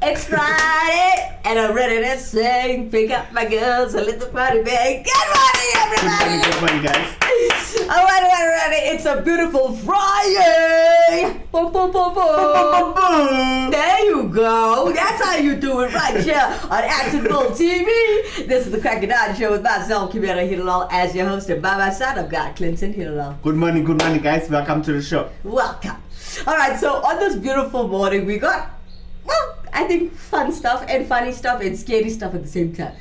It's Friday, and I'm ready to sing. Pick up my girls and let the party bang. Good morning, everybody. Good morning, guys. All right. It's a beautiful Friday. Boom, boom, boom, boom. There you go. That's how you do it right here on Action Bull TV. This is the Cracking On Show with myself, Kimera Hiralall, as your host. And by my side, I've got Clinton Hiralall. Good morning, guys. Welcome to the show. Welcome. All right, so on this beautiful morning, we got, well, I think fun stuff and funny stuff and scary stuff at the same time.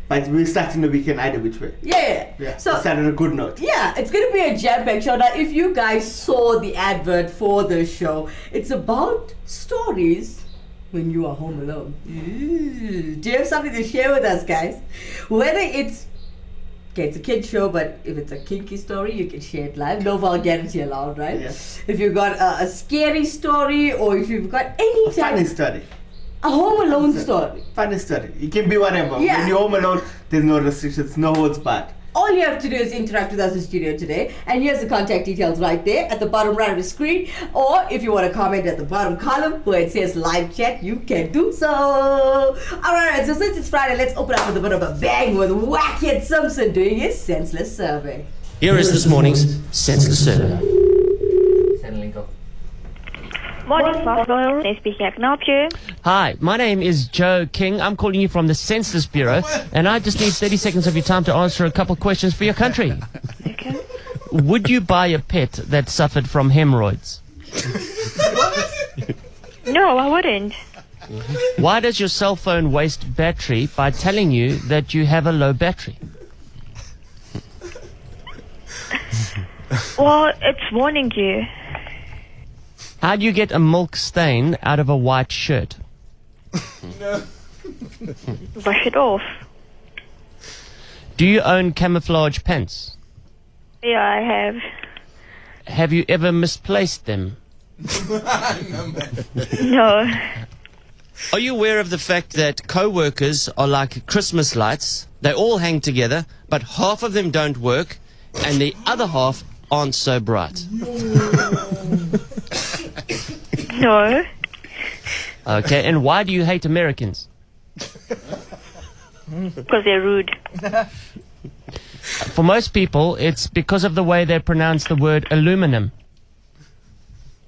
But we're starting the weekend either which way. Yeah. So start on a good note. Yeah, it's going to be a jam-packed show. Now, if you guys saw the advert for the show, it's about stories when you are home alone. Ooh. Do you have something to share with us, guys? Whether it's it's a kid show, but if it's a kinky story, you can share it live. No vulgarity allowed, right? Yes. If you've got a scary story, or if you've got any type Funny story. a home alone story. Funny story. It can be whatever. Yeah. When you're home alone, there's no restrictions, no holds barred. All you have to do is interact with us in studio today. And here's the contact details right there at the bottom right of the screen. Or if you want to comment at the bottom column where it says live chat, you can do so. Alright, so since it's Friday, let's open up with a bit of a bang with Wackhead Simpson doing his senseless survey. Here is this morning's senseless survey. Morning, Foxborough. Nice speaking. I can help you. Hi, my name is Joe King. I'm calling you from the Census Bureau, and I just need 30 seconds of your time to answer a couple questions for your country. Okay. Would you buy a pet that suffered from hemorrhoids? No, I wouldn't. Why does your cell phone waste battery by telling you that you have a low battery? Well, it's warning you. How do you get a milk stain out of a white shirt? Wash it off. Do you own camouflage pants? Yeah, I have. Have you ever misplaced them? No. Are you aware of the fact that co-workers are like Christmas lights? They all hang together, but half of them don't work, and the other half aren't so bright. No. Okay, and why do you hate Americans? Because they're rude. For most people, it's because of the way they pronounce the word aluminum.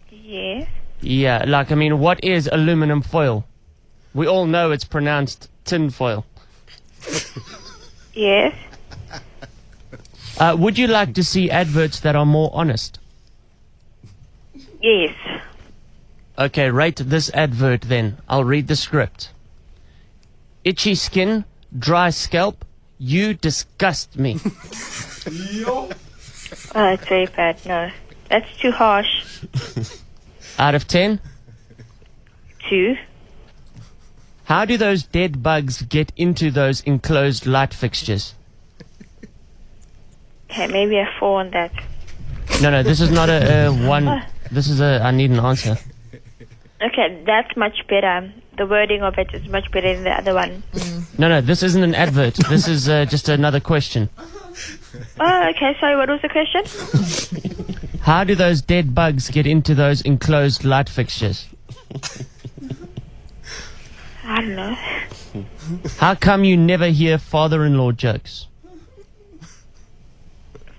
Yes. Yeah, what is aluminum foil? We all know it's pronounced tin foil. Yes. Would you like to see adverts that are more honest? Yes. Okay, rate this advert then. I'll read the script. Itchy skin, dry scalp, you disgust me. Oh, that's very bad. No. That's too harsh. Out of 10? 2. How do those dead bugs get into those enclosed light fixtures? Okay, maybe a 4 on that. No, this is not a 1. This is I need an answer. Okay, that's much better. The wording of it is much better than the other one. No, this isn't an advert. This is just another question. Oh, okay. Sorry, what was the question? How do those dead bugs get into those enclosed light fixtures? I don't know. How come you never hear father-in-law jokes?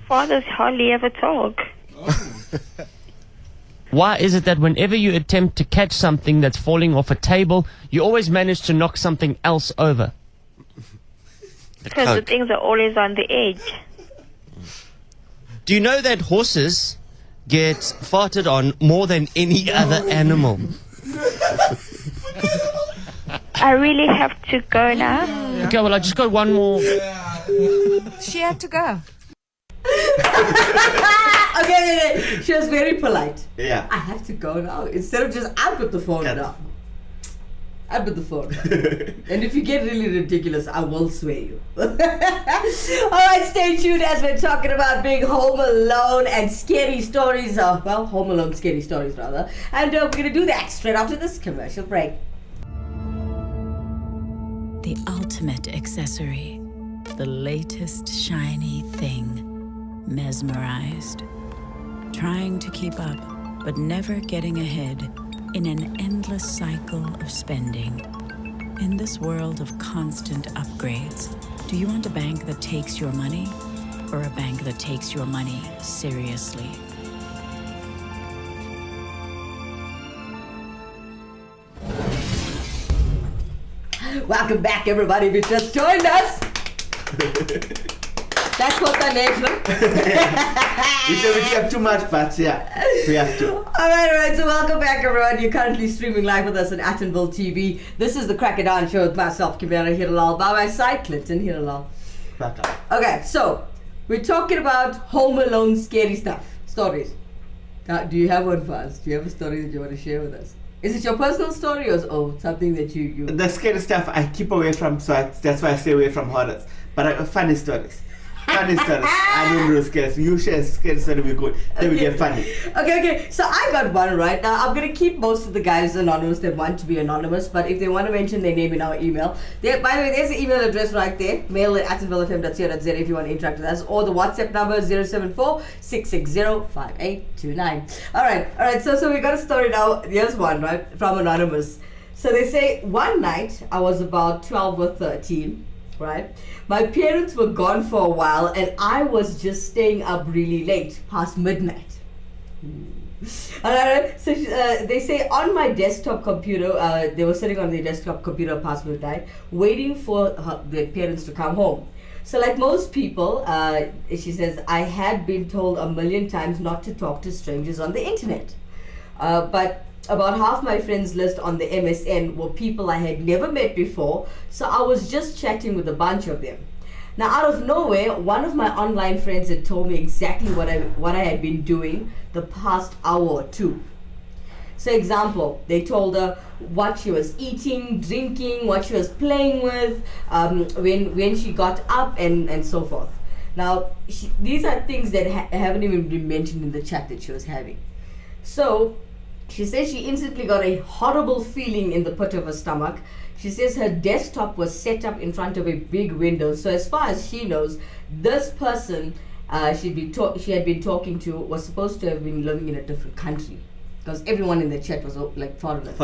Fathers hardly ever talk. Why is it that whenever you attempt to catch something that's falling off a table, you always manage to knock something else over? Because the things are always on the edge. Do you know that horses get farted on more than any other animal? I really have to go now. Okay, well, I just got one more. She had to go. Okay, she was very polite. Yeah. I have to go now. Instead of just, I put the phone down. I put the phone down. And if you get really ridiculous, I will swear you. Alright, stay tuned as we're talking about being home alone and scary stories. Home alone scary stories rather. And we're going to do that straight after this commercial break. The ultimate accessory. The latest shiny thing. Mesmerized. Trying to keep up, but never getting ahead in an endless cycle of spending. In this world of constant upgrades, do you want a bank that takes your money or a bank that takes your money seriously? Welcome back, everybody. If you just joined us. That's what the name. We said we have too much, but yeah, we have to. All right. So welcome back, everyone. You're currently streaming live with us on Attenville TV. This is the Crack It On Show with myself, Kimera, Hiralall, by my side, Clinton Hiralall. Back up. Okay, so we're talking about Home Alone scary stuff, stories. Do you have one for us? Do you have a story that you want to share with us? Is it your personal story or something that you... The scary stuff I keep away from, so that's why I stay away from horrors. But funny stories. Funny stories. I don't do scary. You share a scary story, we good. Then we get funny. Okay. So I got one right now. I'm gonna keep most of the guys anonymous that want to be anonymous, but if they want to mention their name in our email, by the way, there's the email address right there. Mail at attenvillefm.co.za if you want to interact with us, or the WhatsApp number 074-660-5829. All right. So we got a story now. Here's one right from anonymous. So they say one night I was about 12 or 13. Right, my parents were gone for a while, and I was just staying up really late, past midnight. So they say on my desktop computer, they were sitting on their desktop computer past midnight, waiting for their parents to come home. So like most people, she says, I had been told a million times not to talk to strangers on the internet, but about half my friends list on the MSN were people I had never met before, so I was just chatting with a bunch of them. Now, out of nowhere, one of my online friends had told me exactly what I had been doing the past hour or two. So, example, they told her what she was eating, drinking, what she was playing with, when she got up, and so forth. Now, these are things that haven't even been mentioned in the chat that she was having. So, she says she instantly got a horrible feeling in the pit of her stomach. She says her desktop was set up in front of a big window. So as far as she knows, this person she had been talking to was supposed to have been living in a different country, because everyone in the chat was like foreigners.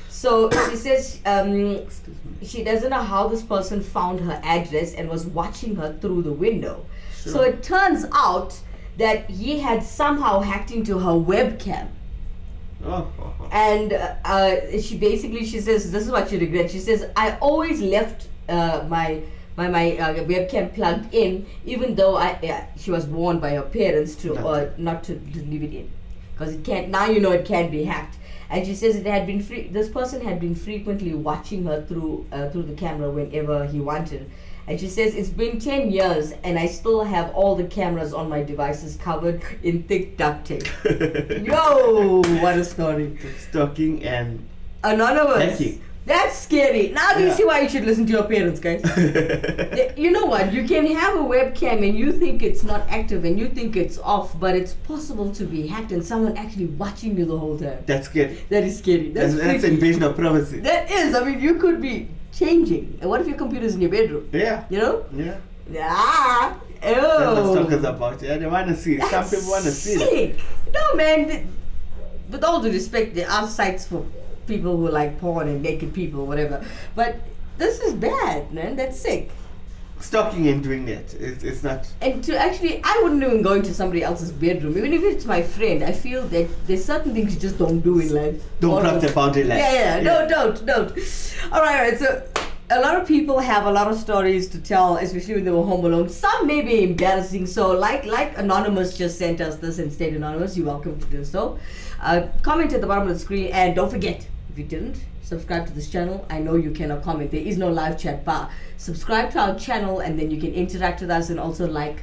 So she says she doesn't know how this person found her address and was watching her through the window. Sure. So it turns out that he had somehow hacked into her webcam. And she says this is what she regrets. She says, I always left my webcam plugged in, even though she was warned by her parents to not to leave it in, because it can't. Now you know it can be hacked. And she says this person had been frequently watching her through the camera whenever he wanted. And she says, it's been 10 years and I still have all the cameras on my devices covered in thick duct tape. Yo, what a story. Stalking and anonymous. hacking. That's scary. Now do you see why you should listen to your parents, guys? You know what? You can have a webcam and you think it's not active and you think it's off, but it's possible to be hacked and someone actually watching you the whole time. That's scary. That is scary. That's invasion of privacy. That is. I mean, you could be changing. And what if your computer's in your bedroom? Yeah. You know? Yeah. Ah. That's what stalkers about. Yeah, they want to see. Some people want to see it. No, man. With all due respect, there are sites for people who like porn and naked people, whatever. But this is bad, man. That's sick. Stalking and doing that, it's not. And to actually, I wouldn't even go into somebody else's bedroom, even if it's my friend. I feel that there's certain things you just don't do in life. Don't cross the boundary line. Yeah. No, don't. All right. So a lot of people have a lot of stories to tell, especially when they were home alone. Some may be embarrassing. So like Anonymous just sent us this and stayed anonymous. You're welcome to do so. Comment at the bottom of the screen, and don't forget, if you didn't subscribe to this channel, I know you cannot comment. There is no live chat bar. Subscribe to our channel, and then you can interact with us and also like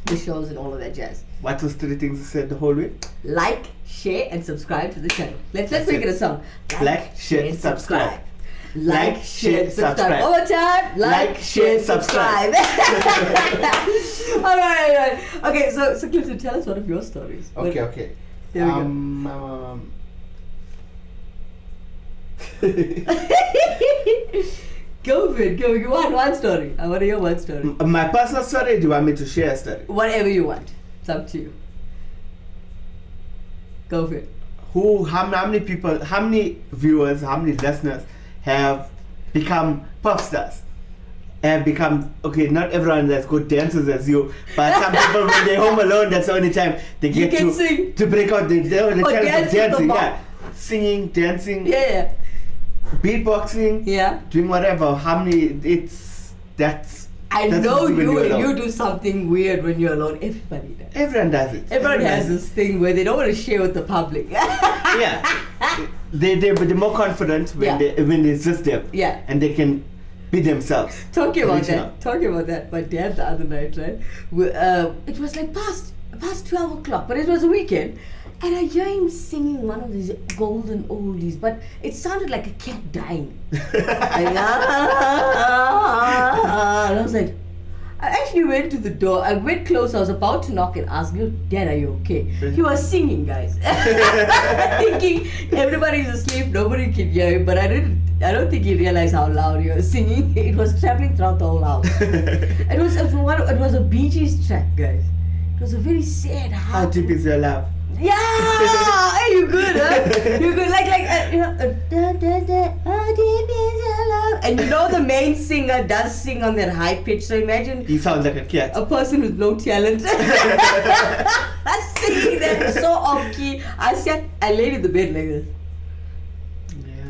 the shows and all of that jazz. What was 3 things you said the whole way? Like, share, and subscribe to the channel. Let's make it a song. Like, share, subscribe. Like, share, subscribe. Over time. Like, share, subscribe. All right. Okay, so Clifton, tell us one of your stories. Okay. Here we go. Go, Vin. Go. One story. I want to hear one story. My personal story, do you want me to share a story? Whatever you want. It's up to you. Go, Vin. How many people, how many viewers, how many listeners have become pop stars. And become, okay, not everyone that's good dancers as you, but some people when they're home alone, that's the only time they get to break out the talent of dancing. Yeah. Singing, dancing, beatboxing, doing whatever, harmony, that's I know you and you do something weird when you're alone. Everybody does. Everyone does it. Everyone has this thing where they don't want to share with the public. They're more confident when it's just them. Yeah. And they can be themselves. Talking about that, my dad the other night, right? It was like past 12 o'clock, but it was a weekend. And I hear him singing one of these golden oldies, but it sounded like a cat dying. And I was like, I actually went to the door. I went close. I was about to knock and ask him, Dad, are you okay? He was singing, guys. Thinking everybody's asleep, nobody can hear him, but I don't think he realized how loud he was singing. It was traveling throughout the whole house. It was a Bee Gees track, guys. It was a very sad heart. How deep is your love? Yeah, hey, you good, huh? You good, like you know, how deep is your love? And you know the main singer does sing on that high pitch. So imagine he sounds like a cat. A person with no talent singing that so off key. I laid in the bed like this.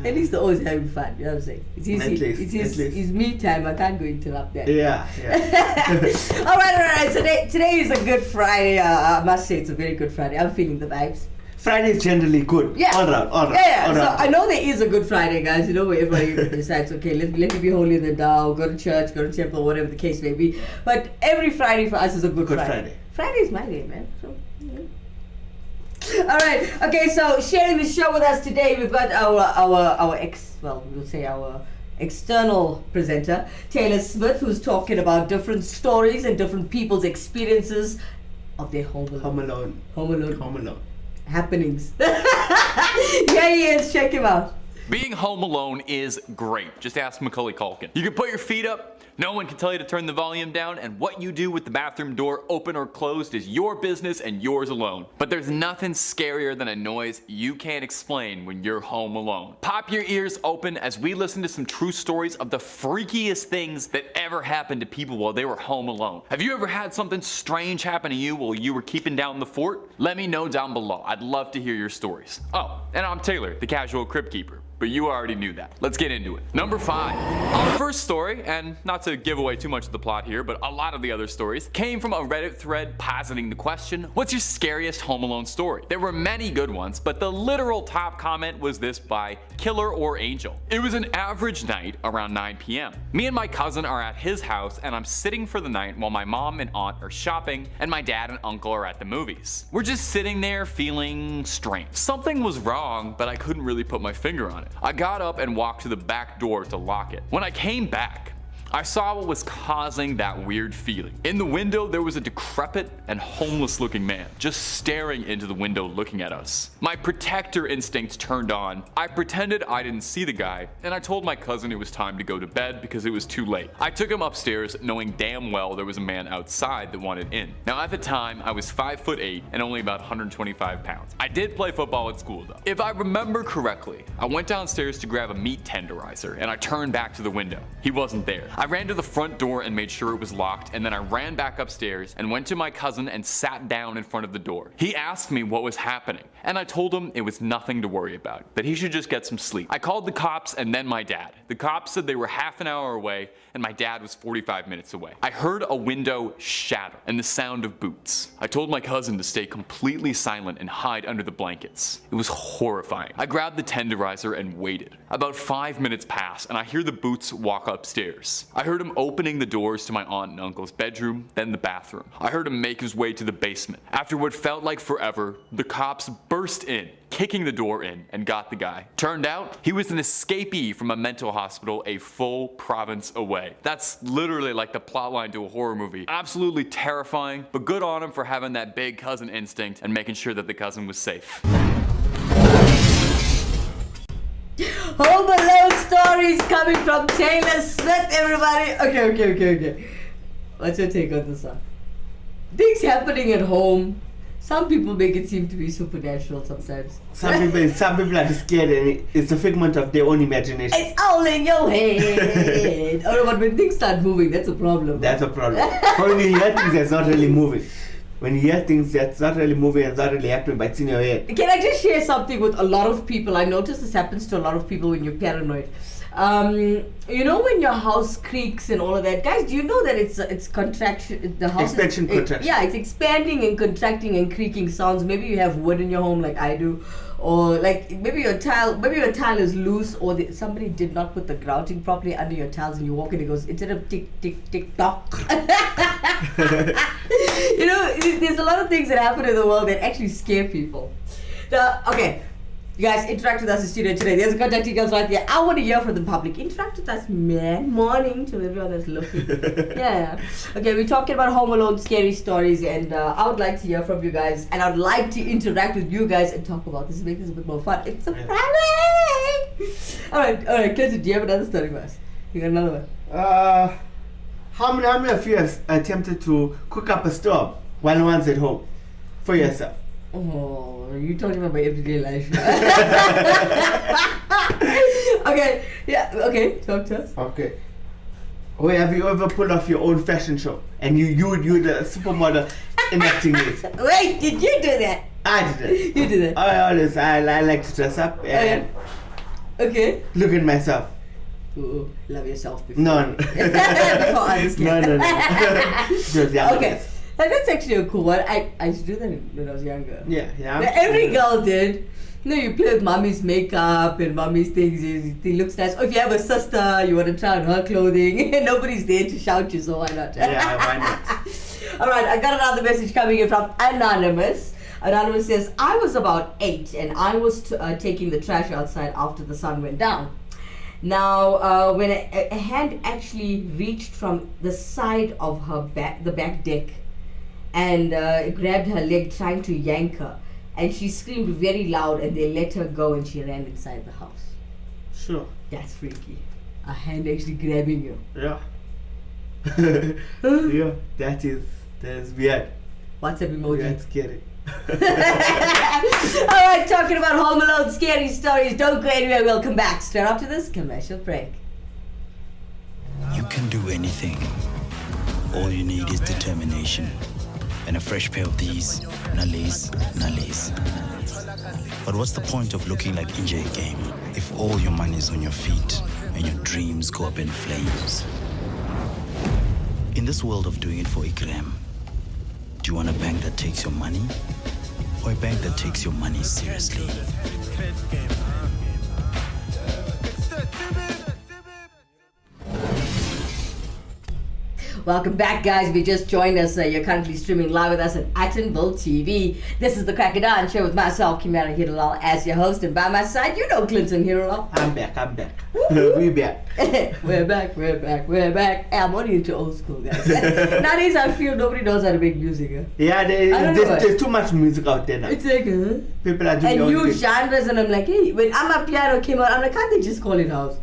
At least they're always having fun, you know what I'm saying? It's easy. It's me time. I can't go interrupt that. Yeah. all right. Today is a good Friday. I must say it's a very good Friday. I'm feeling the vibes. Friday is generally good. Yeah. All right. Yeah. So I know there is a good Friday, guys. You know, where everybody decides, okay, let me be holy in the Tao, go to church, go to temple, whatever the case may be. But every Friday for us is a good Friday. Friday is my day, man. So. All right. Okay. So sharing the show with us today, we've got our external presenter, Taylor Smith, who's talking about different stories and different people's experiences of their home alone happenings. Yeah, he is. Check him out. Being home alone is great. Just ask Macaulay Culkin. You can put your feet up. No one can tell you to turn the volume down, and what you do with the bathroom door open or closed is your business and yours alone. But there's nothing scarier than a noise you can't explain when you're home alone. Pop your ears open as we listen to some true stories of the freakiest things that ever happened to people while they were home alone. Have you ever had something strange happen to you while you were keeping down the fort? Let me know down below. I'd love to hear your stories. Oh, and I'm Taylor, the casual crypt keeper. But you already knew that. Let's get into it. Number 5. Our first story, and not to give away too much of the plot here, but a lot of the other stories, came from a Reddit thread positing the question, what's your scariest Home Alone story? There were many good ones, but the literal top comment was this by Killer or Angel. It was an average night around 9 p.m. Me and my cousin are at his house, and I'm sitting for the night while my mom and aunt are shopping, and my dad and uncle are at the movies. We're just sitting there feeling strange. Something was wrong, but I couldn't really put my finger on it. I got up and walked to the back door to lock it. When I came back, I saw what was causing that weird feeling. In the window, there was a decrepit and homeless looking man just staring into the window looking at us. My protector instinct turned on. I pretended I didn't see the guy, and I told my cousin it was time to go to bed because it was too late. I took him upstairs knowing damn well there was a man outside that wanted in. Now at the time, I was 5'8" and only about 125 pounds. I did play football at school though. If I remember correctly, I went downstairs to grab a meat tenderizer and I turned back to the window. He wasn't there. I ran to the front door and made sure it was locked, and then I ran back upstairs and went to my cousin and sat down in front of the door. He asked me what was happening, and I told him it was nothing to worry about, that he should just get some sleep. I called the cops and then my dad. The cops said they were half an hour away and my dad was 45 minutes away. I heard a window shatter and the sound of boots. I told my cousin to stay completely silent and hide under the blankets. It was horrifying. I grabbed the tenderizer and waited. About 5 minutes pass and I hear the boots walk upstairs. I heard him opening the doors to my aunt and uncle's bedroom, then the bathroom. I heard him make his way to the basement. After what felt like forever, the cops burst in, kicking the door in, and got the guy. Turned out, he was an escapee from a mental hospital a full province away. That's literally like the plotline to a horror movie. Absolutely terrifying, but good on him for having that big cousin instinct and making sure that the cousin was safe. Home Alone stories coming from Taylor Smith, everybody. Okay. What's your take on this one? Things happening at home, Some people make it seem to be supernatural sometimes. Some people are scared and it's a figment of their own imagination. It's all in your head. Oh, but when things start moving, that's a problem. That's a problem. But when you hear things that's not really moving. When you hear things that's not really moving and it's not really happening, but it's in your head. Can I just share something with a lot of people? I notice this happens to a lot of people when you're paranoid. You know when your house creaks and all of that, guys. Do you know that it's contraction? The house Expansion, contraction. Yeah, it's expanding and contracting and creaking sounds. Maybe you have wood in your home like I do, or like maybe your tile is loose, or somebody did not put the grouting properly under your tiles, and you walk in, it goes instead of tick tick tick tock. You know, there's a lot of things that happen in the world that actually scare people. Okay. You guys, interact with us in studio today. There's contact details right there. I want to hear from the public. Interact with us, man. Morning to everyone that's looking. Yeah. Okay, we're talking about Home Alone scary stories, and I would like to hear from you guys, and I'd like to interact with you guys and talk about this, make this a bit more fun. It's a Friday. All right, Clinton, do you have another story for us? You got another one? How many of you have attempted to cook up a storm while no one's at home for yourself? Oh, you talking about my everyday life. Okay, yeah, okay, talk to us. Okay. Or have you ever pulled off your own fashion show and you the supermodel enacting it? Wait, did you do that? I did it. You did it. I like to dress up and okay. look at myself. Ooh, love yourself before. No. Before others. No. Okay. That's actually a cool one. I used to do that when I was younger. Yeah. Every girl did. You know, you play with mommy's makeup and mommy's things. It looks nice. Or if you have a sister, you want to try on her clothing. And nobody's there to shout you, so why not? Yeah, why not? All right, I got another message coming in from Anonymous. Anonymous says, I was about 8 and I was taking the trash outside after the sun went down. Now, when a hand actually reached from the side of her back, the back deck, and grabbed her leg trying to yank her, and she screamed very loud, and they let her go, and she ran inside the house. Sure. That's freaky. A hand actually grabbing you. Yeah. Yeah, that is weird. WhatsApp emoji. That's scary. Alright, talking about Home Alone scary stories. Don't go anywhere. We'll come back straight after this commercial break. You can do anything. All you need is determination. And a fresh pair of these nallies. But what's the point of looking like Injay Game if all your money is on your feet and your dreams go up in flames? In this world of doing it for Ikram, do you want a bank that takes your money or a bank that takes your money seriously? Welcome back, guys. If you just joined us, you're currently streaming live with us at Attenville TV. This is the Crackadown Show with myself, Kimera Hiralall, as your host, and by my side, you know Clinton Hiralall. I'm back. We back. We're back. Hey, I'm only into old school, guys. Nowadays, I feel nobody knows how to make music. Huh? Yeah, there's too much music out there now. It's like, people are doing and new genres, and I'm like, hey, when Amapiano came out, I'm like, can't they just call it house?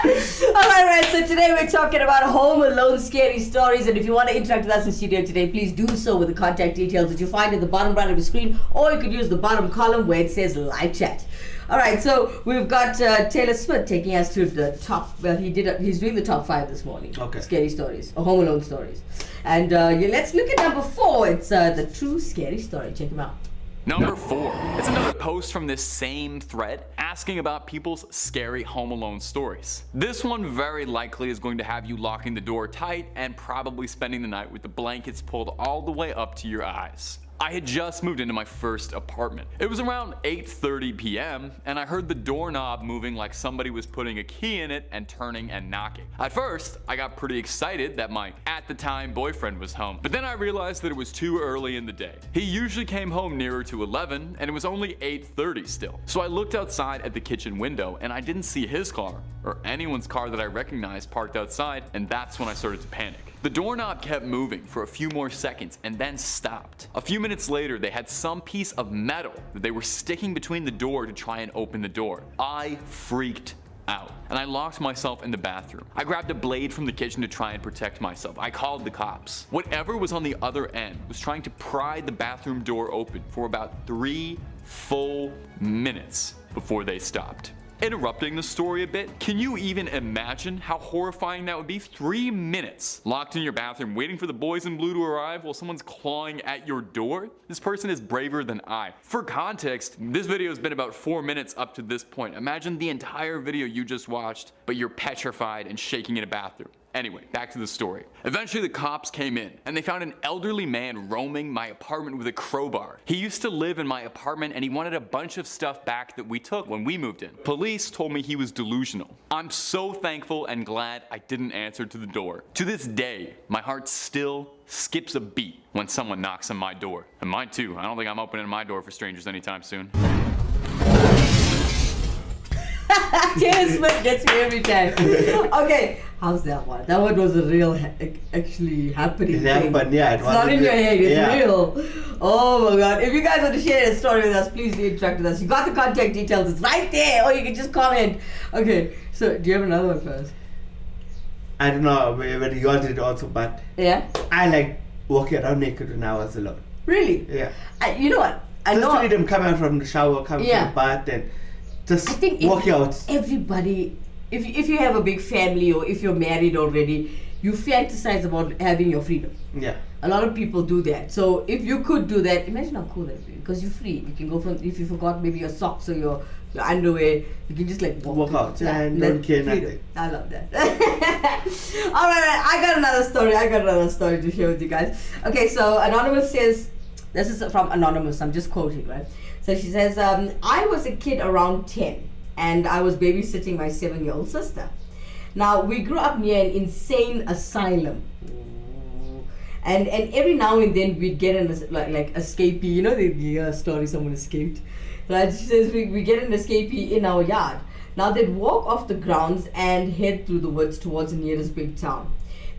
Alright, so today we're talking about Home Alone scary stories, and if you want to interact with us in studio today, please do so with the contact details that you find at the bottom right of the screen, or you could use the bottom column where it says live chat. Alright, so we've got Taylor Swift taking us to the top. Well, he's doing the top 5 this morning. Okay. Scary stories, or Home Alone stories. And let's look at number 4. It's the true scary story. Check him out. Number 4. It's another post from this same thread asking about people's scary Home Alone stories. This one very likely is going to have you locking the door tight and probably spending the night with the blankets pulled all the way up to your eyes. I had just moved into my first apartment. It was around 8:30 p.m. and I heard the doorknob moving like somebody was putting a key in it and turning and knocking. At first, I got pretty excited that my at the time boyfriend was home, but then I realized that it was too early in the day. He usually came home nearer to 11 and it was only 8:30 still. So I looked outside at the kitchen window and I didn't see his car or anyone's car that I recognized parked outside, and that's when I started to panic. The doorknob kept moving for a few more seconds and then stopped. A few minutes later, they had some piece of metal that they were sticking between the door to try and open the door. I freaked out, and I locked myself in the bathroom. I grabbed a blade from the kitchen to try and protect myself. I called the cops. Whatever was on the other end was trying to pry the bathroom door open for about 3 full minutes before they stopped. Interrupting the story a bit, can you even imagine how horrifying that would be? 3 minutes locked in your bathroom waiting for the boys in blue to arrive while someone's clawing at your door? This person is braver than I. For context, this video has been about 4 minutes up to this point. Imagine the entire video you just watched, but you're petrified and shaking in a bathroom. Anyway, back to the story. Eventually the cops came in and they found an elderly man roaming my apartment with a crowbar. He used to live in my apartment and he wanted a bunch of stuff back that we took when we moved in. Police told me he was delusional. I'm so thankful and glad I didn't answer to the door. To this day, my heart still skips a beat when someone knocks on my door. And mine too. I don't think I'm opening my door for strangers anytime soon. Taylor Swift gets me every time. Okay, how's that one? That one was a real, actually happening thing. Yeah, it's not in your head, it's real. Oh my god. If you guys want to share a story with us, please interact with us. You got the contact details, it's right there, or you can just comment. Okay, so do you have another one for us? I don't know whether you all did also, but yeah, I like walking around naked when I was alone. Really? Yeah. You know what? I know freedom coming out from the shower, coming from the bath, and just walk out. Everybody, if you have a big family or if you're married already, you fantasize about having your freedom. Yeah. A lot of people do that. So if you could do that, imagine how cool that would be. Because you're free. You can go from, if you forgot maybe your socks or your underwear, you can just like walk out and don't care nothing. I love that. Alright, I got another story to share with you guys. Okay, so Anonymous says, this is from Anonymous, I'm just quoting, right? So she says, I was a kid around 10 and I was babysitting my 7-year-old sister. Now, we grew up near an insane asylum. And every now and then we'd get an like escapee, you know the story someone escaped. Right? She says we get an escapee in our yard. Now they'd walk off the grounds and head through the woods towards the nearest big town.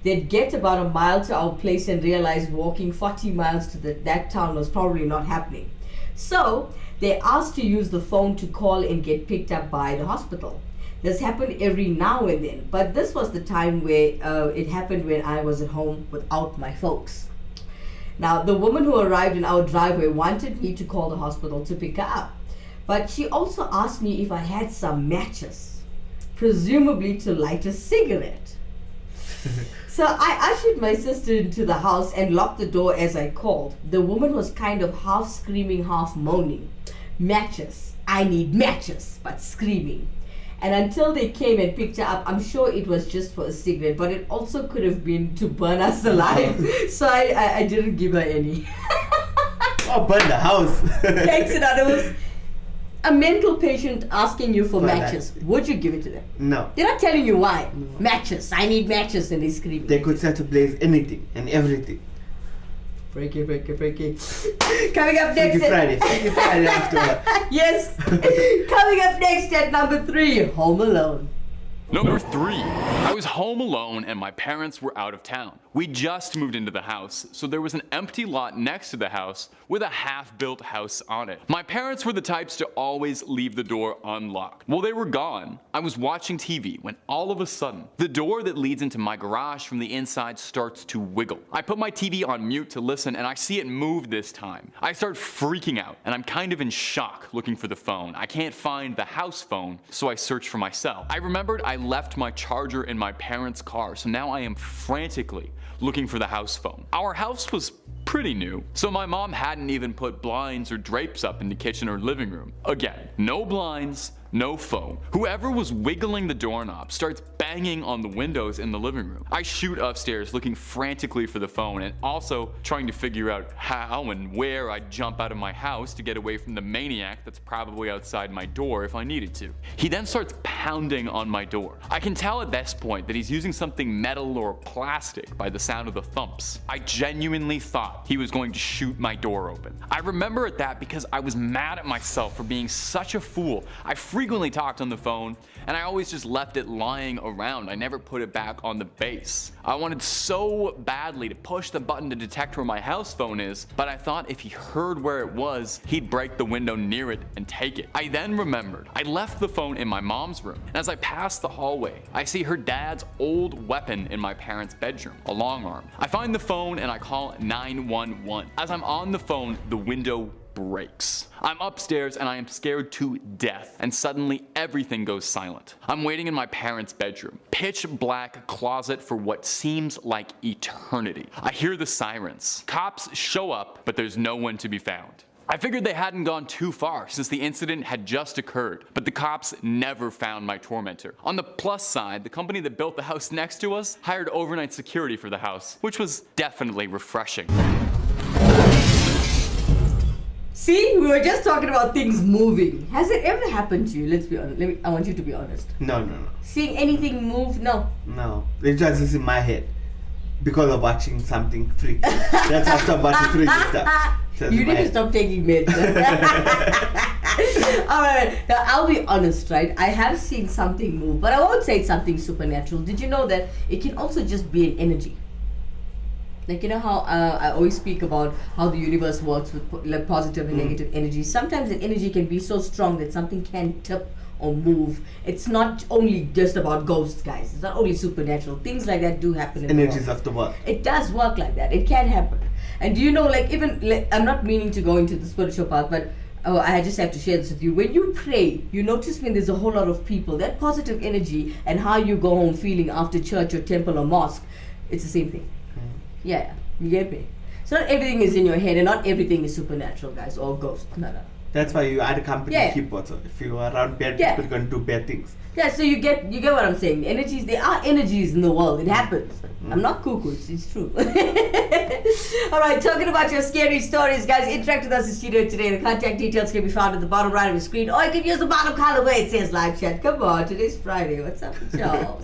They'd get about a mile to our place and realize walking 40 miles to that town was probably not happening. So they asked to use the phone to call and get picked up by the hospital. This happened every now and then, but this was the time where it happened when I was at home without my folks. Now, the woman who arrived in our driveway wanted me to call the hospital to pick her up, but she also asked me if I had some matches, presumably to light a cigarette. So I ushered my sister into the house and locked the door as I called. The woman was kind of half screaming, half moaning. Matches. I need matches, but screaming. And until they came and picked her up, I'm sure it was just for a cigarette, but it also could have been to burn us alive. So I didn't give her any. Oh, burn the house. Thanks, Anonymous. A mental patient asking you for matches, would you give it to them? No. They're not telling you why. No. Matches, I need matches, and they scream. They could set ablaze anything and everything. Freaky. Coming up next. Freaky Friday after. Yes. Coming up next at number 3, Home Alone. Number 3, I was home alone and my parents were out of town. We just moved into the house, so there was an empty lot next to the house with a half-built house on it. My parents were the types to always leave the door unlocked. While they were gone, I was watching TV when all of a sudden, the door that leads into my garage from the inside starts to wiggle. I put my TV on mute to listen and I see it move this time. I start freaking out and I'm kind of in shock looking for the phone. I can't find the house phone, so I search for myself. I remembered I left my charger in my parents' car, so now I am frantically looking for the house phone. Our house was pretty new, so my mom hadn't even put blinds or drapes up in the kitchen or living room. Again, no blinds, no phone. Whoever was wiggling the doorknob starts banging on the windows in the living room. I shoot upstairs looking frantically for the phone and also trying to figure out how and where I'd jump out of my house to get away from the maniac that's probably outside my door if I needed to. He then starts pounding on my door. I can tell at this point that he's using something metal or plastic by the sound of the thumps. I genuinely thought he was going to shoot my door open. I remember at that because I was mad at myself for being such a fool. I frequently talked on the phone, and I always just left it lying around. I never put it back on the base. I wanted so badly to push the button to detect where my house phone is, but I thought if he heard where it was, he'd break the window near it and take it. I then remembered I left the phone in my mom's room, and as I passed the hallway, I see her dad's old weapon in my parents' bedroom, a long arm. I find the phone and I call 911. As I'm on the phone, the window breaks. I'm upstairs and I am scared to death, and suddenly everything goes silent. I'm waiting in my parents' bedroom, pitch black closet for what seems like eternity. I hear the sirens. Cops show up, but there's no one to be found. I figured they hadn't gone too far since the incident had just occurred, but the cops never found my tormentor. On the plus side, the company that built the house next to us hired overnight security for the house, which was definitely refreshing. See, we were just talking about things moving. Has it ever happened to you? Let's be honest. I want you to be honest. No. Seeing anything move? No. No. It just is in my head. Because of watching something freaky. That's how I stopped watching freaky stuff. You need to stop taking meds. Alright, now I'll be honest, right? I have seen something move, but I won't say it's something supernatural. Did you know that it can also just be an energy? Like, you know how I always speak about how the universe works with positive and negative energy. Sometimes an energy can be so strong that something can tip or move. It's not only just about ghosts, guys. It's not only supernatural. Things like that do happen in energies the world. of the world. It does work like that. It can happen. And do you know, like, even, like, I'm not meaning to go into the spiritual part, but I just have to share this with you. When you pray, you notice when there's a whole lot of people, that positive energy and how you go home feeling after church or temple or mosque, it's the same thing. Yeah, you get me? So not everything is in your head and not everything is supernatural, guys, or ghosts. No. That's why you are the company Yeah. keep also. If you are around bad Yeah. people, you're going to do bad things. Yeah, so you get what I'm saying. The energies, there are energies in the world. It happens. I'm not cuckoo, it's true. Alright, talking about your scary stories, guys, interact with us in studio today. The contact details can be found at the bottom right of the screen, or you can use the bottom color where it says live chat. Come on, today's Friday. What's up with y'all?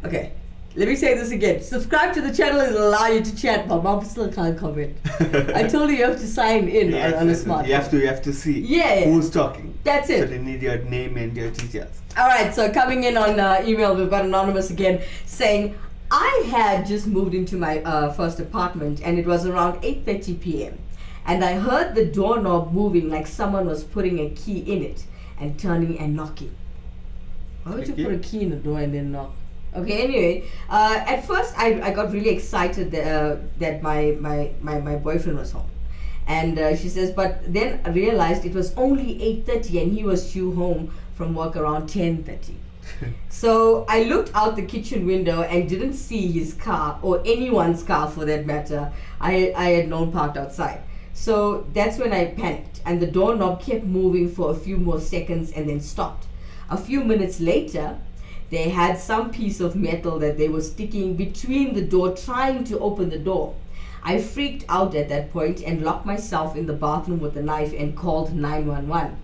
Okay. Let me say this again. Subscribe to the channel and allow you to chat. My mom still can't comment. I told you have to sign in on a smartphone. You have to see Yeah. who's talking. That's it. So they need your name and your details. Alright, so coming in on email, we've got Anonymous again saying, I had just moved into my first apartment and it was around 8:30 p.m. and I heard the doorknob moving like someone was putting a key in it and turning and knocking. Why would you put a key in the door and then knock? Okay, anyway, at first I got really excited that my boyfriend was home. And she says, but then I realized it was only 8:30 and he was due home from work around 10:30. So I looked out the kitchen window and didn't see his car, or anyone's car for that matter, I had known parked outside. So that's when I panicked and the doorknob kept moving for a few more seconds and then stopped. A few minutes later, they had some piece of metal that they were sticking between the door, trying to open the door. I freaked out at that point and locked myself in the bathroom with a knife and called 911.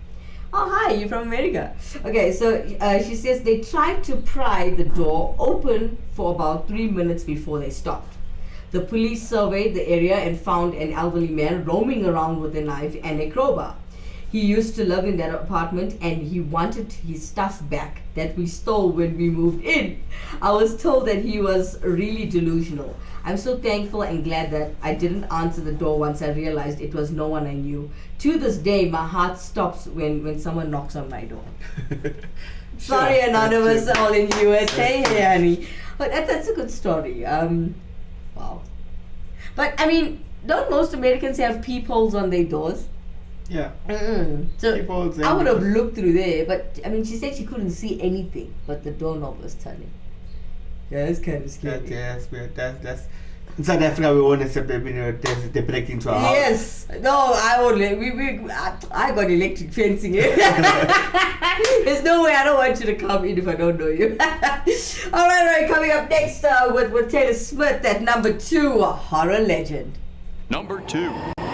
Oh, hi, you're from America. Okay, so she says they tried to pry the door open for about 3 minutes before they stopped. The police surveyed the area and found an elderly man roaming around with a knife and a crowbar. He used to live in that apartment and he wanted his stuff back that we stole when we moved in. I was told that he was really delusional. I'm so thankful and glad that I didn't answer the door once I realized it was no one I knew. To this day, my heart stops when someone knocks on my door. Sorry, Anonymous, all in US. Hey, honey. But that's a good story. Wow. But, I mean, don't most Americans have peepholes on their doors? Yeah. So I would have looked through there, but I mean, she said she couldn't see anything, but the doorknob was turning. Yeah, that's kind of scary. That's weird. That's in South Africa. We won't accept that they break into our house. Yes. No, I only I got electric fencing. There's no way I don't want you to come in if I don't know you. All right. Coming up next with Taylor Smith at number 2, a horror legend. Number 2.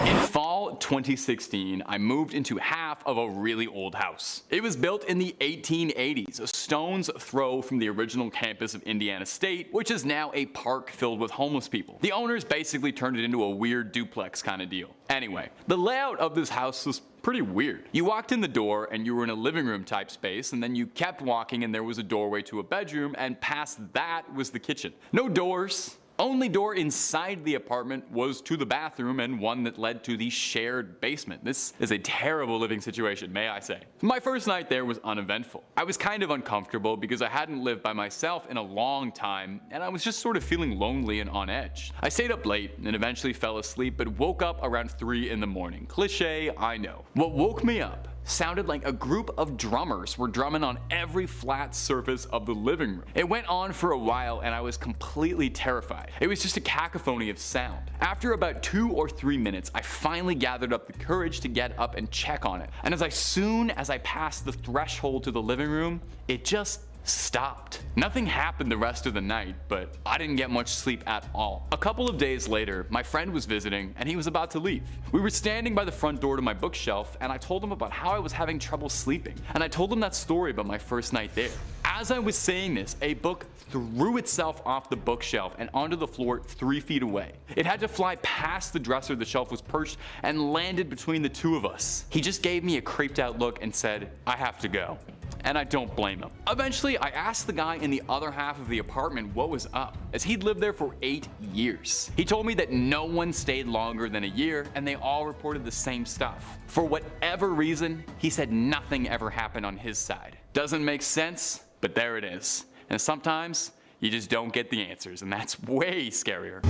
In fall, Fall 2016, I moved into half of a really old house. It was built in the 1880s, a stone's throw from the original campus of Indiana State, which is now a park filled with homeless people. The owners basically turned it into a weird duplex kind of deal. Anyway, the layout of this house was pretty weird. You walked in the door and you were in a living room type space, and then you kept walking and there was a doorway to a bedroom, and past that was the kitchen. No doors. Only door inside the apartment was to the bathroom and one that led to the shared basement. This is a terrible living situation, may I say. My first night there was uneventful. I was kind of uncomfortable because I hadn't lived by myself in a long time, and I was just sort of feeling lonely and on edge. I stayed up late and eventually fell asleep, but woke up around 3 in the morning. Cliché, I know. What woke me up sounded like a group of drummers were drumming on every flat surface of the living room. It went on for a while and I was completely terrified. It was just a cacophony of sound. After about 2 or 3 minutes, I finally gathered up the courage to get up and check on it. And as soon as I passed the threshold to the living room, it just stopped. Nothing happened the rest of the night, but I didn't get much sleep at all. A couple of days later, my friend was visiting and he was about to leave. We were standing by the front door to my bookshelf and I told him about how I was having trouble sleeping, and I told him that story about my first night there. As I was saying this, a book threw itself off the bookshelf and onto the floor 3 feet away. It had to fly past the dresser the shelf was perched and landed between the two of us. He just gave me a creeped out look and said, "I have to go." And I don't blame him. Eventually, I asked the guy in the other half of the apartment what was up, as he'd lived there for 8 years. He told me that no one stayed longer than a year and they all reported the same stuff. For whatever reason, he said nothing ever happened on his side. Doesn't make sense, but there it is. And sometimes you just don't get the answers, and that's way scarier.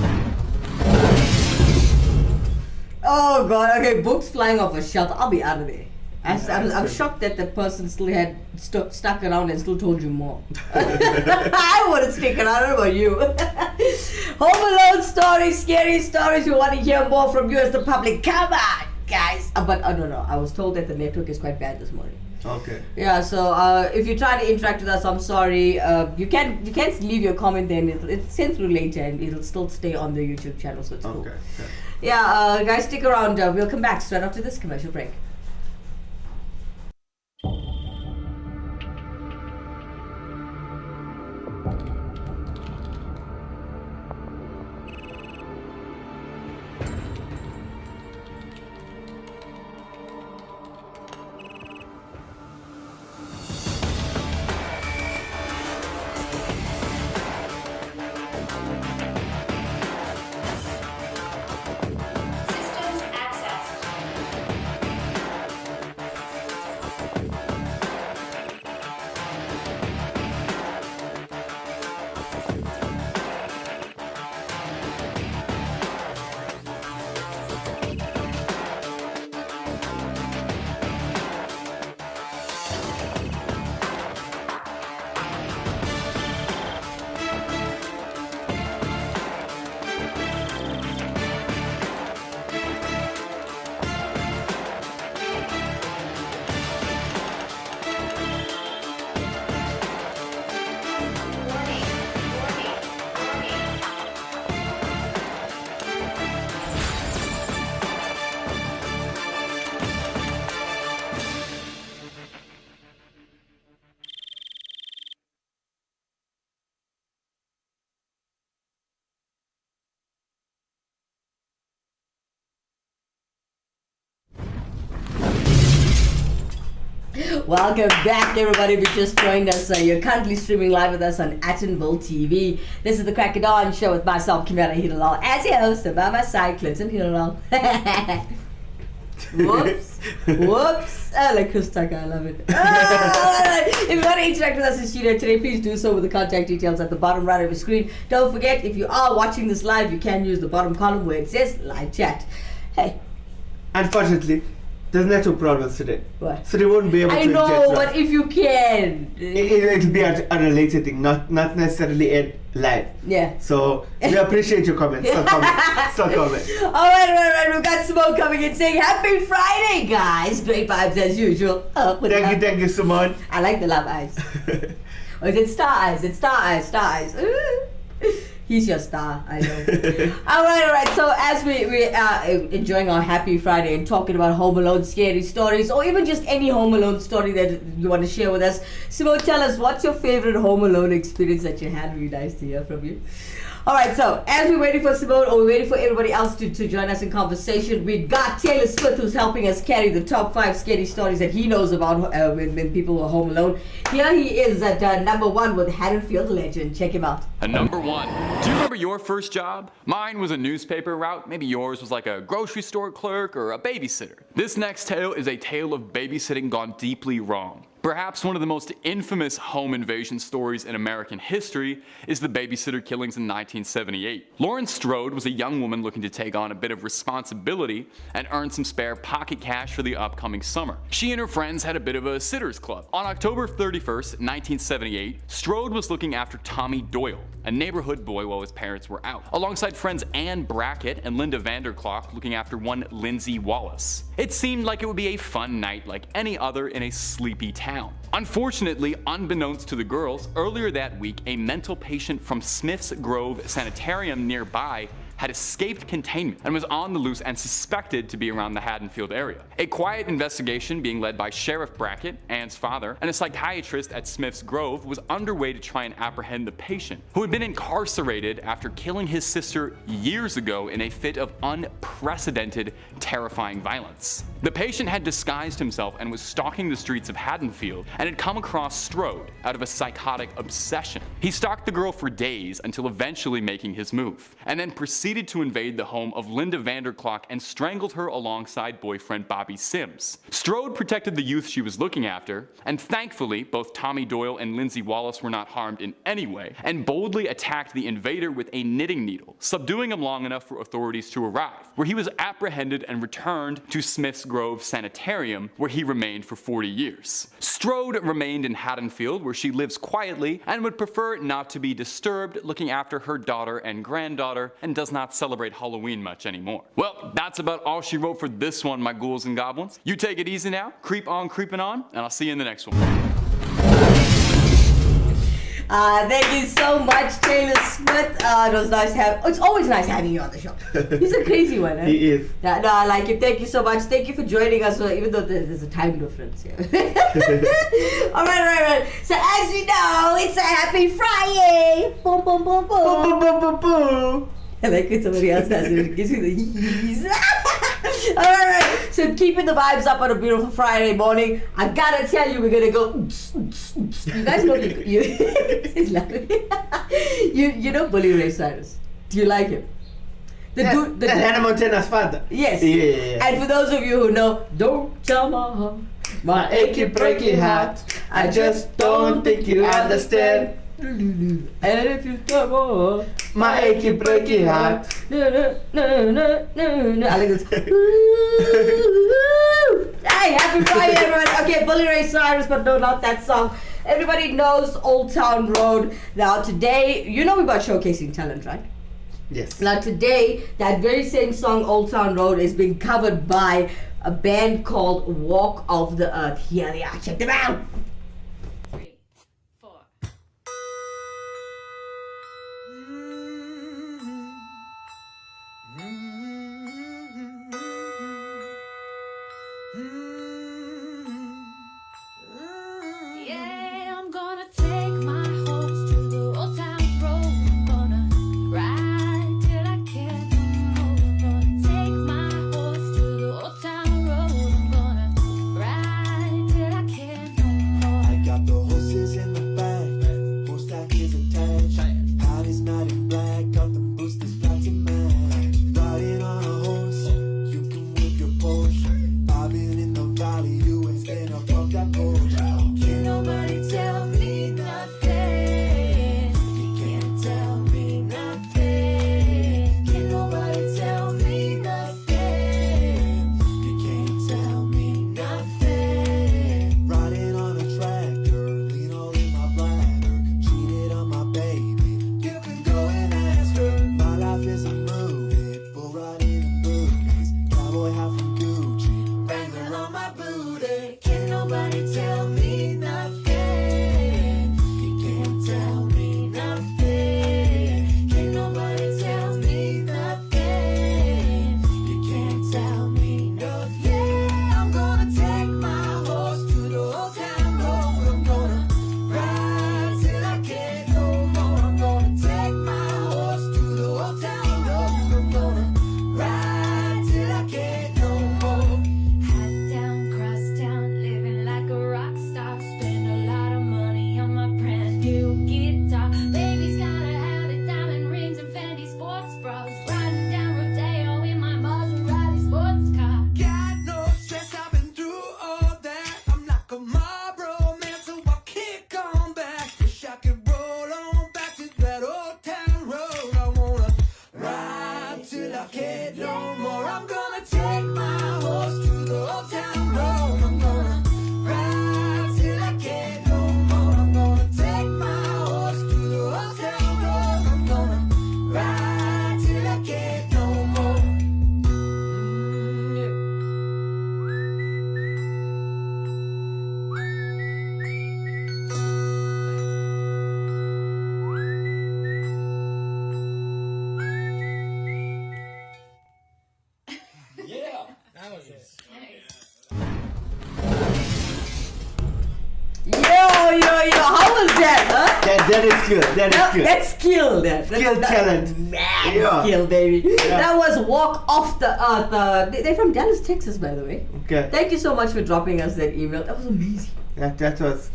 Oh god, okay, books flying off a shelf, I'll be out of there. I'm shocked that the person still had stuck around and still told you more. I wouldn't stick around. I don't know about you. Home Alone stories, scary stories. We want to hear more from you as the public. Come on, guys. But no. I was told that the network is quite bad this morning. Okay. Yeah, so if you try to interact with us, I'm sorry. You can leave your comment then. It's sent through later and it'll still stay on the YouTube channel, so it's cool. Okay. Yeah, guys, stick around. We'll come back straight after this commercial break. Welcome back, everybody. If you just joined us, you're currently streaming live with us on Attenville TV. This is the Crack of Dawn show with myself, Kimera, Hiralall, as your host, and by my side, Clinton Hiralall. Whoops. I like Chris Tucker, I love it. If you want to interact with us in studio today, please do so with the contact details at the bottom right of your screen. Don't forget, if you are watching this live, you can use the bottom column where it says live chat. Hey. Unfortunately, there's network problems today. What? So they won't be able to I know, but if you can. It'll be a related thing, not necessarily end live. Yeah. So we appreciate your comments. Stop comment. Alright. We've got Simone coming in saying Happy Friday, guys. Great vibes as usual. Thank you, Simone. I like the love eyes. Or is it star eyes? It's star eyes. Ooh. He's your star, I know. all right. So as we are enjoying our happy Friday and talking about Home Alone scary stories, or even just any Home Alone story that you want to share with us, Simone, tell us, what's your favorite Home Alone experience that you had? It would be nice to hear from you. All right, so as we're waiting for Simone, or we're waiting for everybody else to join us in conversation, we got Taylor Smith, who's helping us carry the top 5 scary stories that he knows about when people were home alone. Here he is at number 1 with Haddonfield legend. Check him out. Number 1. Do you remember your first job? Mine was a newspaper route. Maybe yours was like a grocery store clerk or a babysitter. This next tale is a tale of babysitting gone deeply wrong. Perhaps one of the most infamous home invasion stories in American history is the babysitter killings in 1978. Lauren Strode was a young woman looking to take on a bit of responsibility and earn some spare pocket cash for the upcoming summer. She and her friends had a bit of a sitters club. On October 31st, 1978, Strode was looking after Tommy Doyle, a neighborhood boy while his parents were out, alongside friends Ann Brackett and Linda Vanderklok looking after one Lindsay Wallace. It seemed like it would be a fun night like any other in a sleepy town. Unfortunately, unbeknownst to the girls, earlier that week, a mental patient from Smith's Grove Sanitarium nearby had escaped containment and was on the loose and suspected to be around the Haddonfield area. A quiet investigation being led by Sheriff Brackett, Ann's father, and a psychiatrist at Smith's Grove was underway to try and apprehend the patient, who had been incarcerated after killing his sister years ago in a fit of unprecedented, terrifying violence. The patient had disguised himself and was stalking the streets of Haddonfield and had come across Strode out of a psychotic obsession. He stalked the girl for days until eventually making his move, and then proceeded to invade the home of Linda Vanderklok and strangled her alongside boyfriend Bobby Sims. Strode protected the youth she was looking after, and thankfully both Tommy Doyle and Lindsay Wallace were not harmed in any way, and boldly attacked the invader with a knitting needle, subduing him long enough for authorities to arrive, where he was apprehended and returned to Smith's Grove Sanitarium, where he remained for 40 years. Strode remained in Haddonfield, where she lives quietly and would prefer not to be disturbed, looking after her daughter and granddaughter, and does not celebrate Halloween much anymore. Well, that's about all she wrote for this one, my ghouls and goblins. You take it easy now, creep on creeping on, and I'll see you in the next one. Thank you so much, Taylor Smith. It was nice it's always nice having you on the show. He's a crazy one, eh? He is. Yeah, no, I like it. Thank you so much. Thank you for joining us, even though there's a time difference here. All right. So as you know, it's a happy Friday. Boom, boom, boom, boom. Boom, boom, boom, boom. I like when somebody else does it. It gives you the hees. All right. So keeping the vibes up on a beautiful Friday morning. I gotta tell you, we're gonna go. You guys know you know Bully Ray Cyrus. Do you like him? The Hannah Montana's father. Yes. Yeah. And for those of you who know, don't tell my heart, my achy breaky heart. I just don't think you understand. And if you come on, my achy breaky heart. I like this. Hey, happy Friday, everyone. Okay, Bully Ray Cyrus, but no, not that song. Everybody knows Old Town Road. Now today, you know about showcasing talent, right? Yes. Now today, that very same song, Old Town Road, is being covered by a band called Walk of the Earth. Here they are. Check them out. Yo, how was that, huh? That is skill. That's skill, Skill, talent. Mad skill, baby. Yeah. That was Walk Off the Earth. They're from Dallas, Texas, by the way. Okay. Thank you so much for dropping us that email. That was amazing. That was.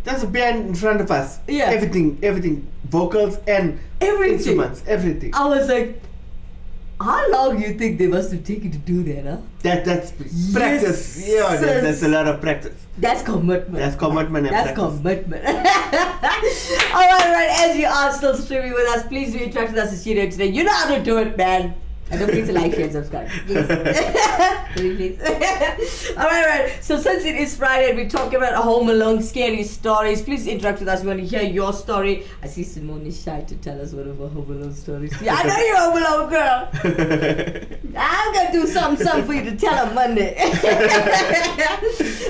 There's a band in front of us. Yeah. Everything, vocals and instruments, everything. I was like, how long do you think they must have taken to do that, huh? That's practice. Yeah, that's a lot of practice. That's commitment. That's commitment and That's practice. commitment. Alright, as you are still streaming with us, please do interact with us in studio today. You know how to do it, man. And don't forget to like, share, and subscribe. Please. Alright. So since it is Friday and we're talking about Home Alone scary stories, please interact with us. We want to hear your story. I see Simone is shy to tell us one of her Home Alone stories. Yeah, I know you're a Home Alone girl. I'm gonna do something for you to tell on Monday.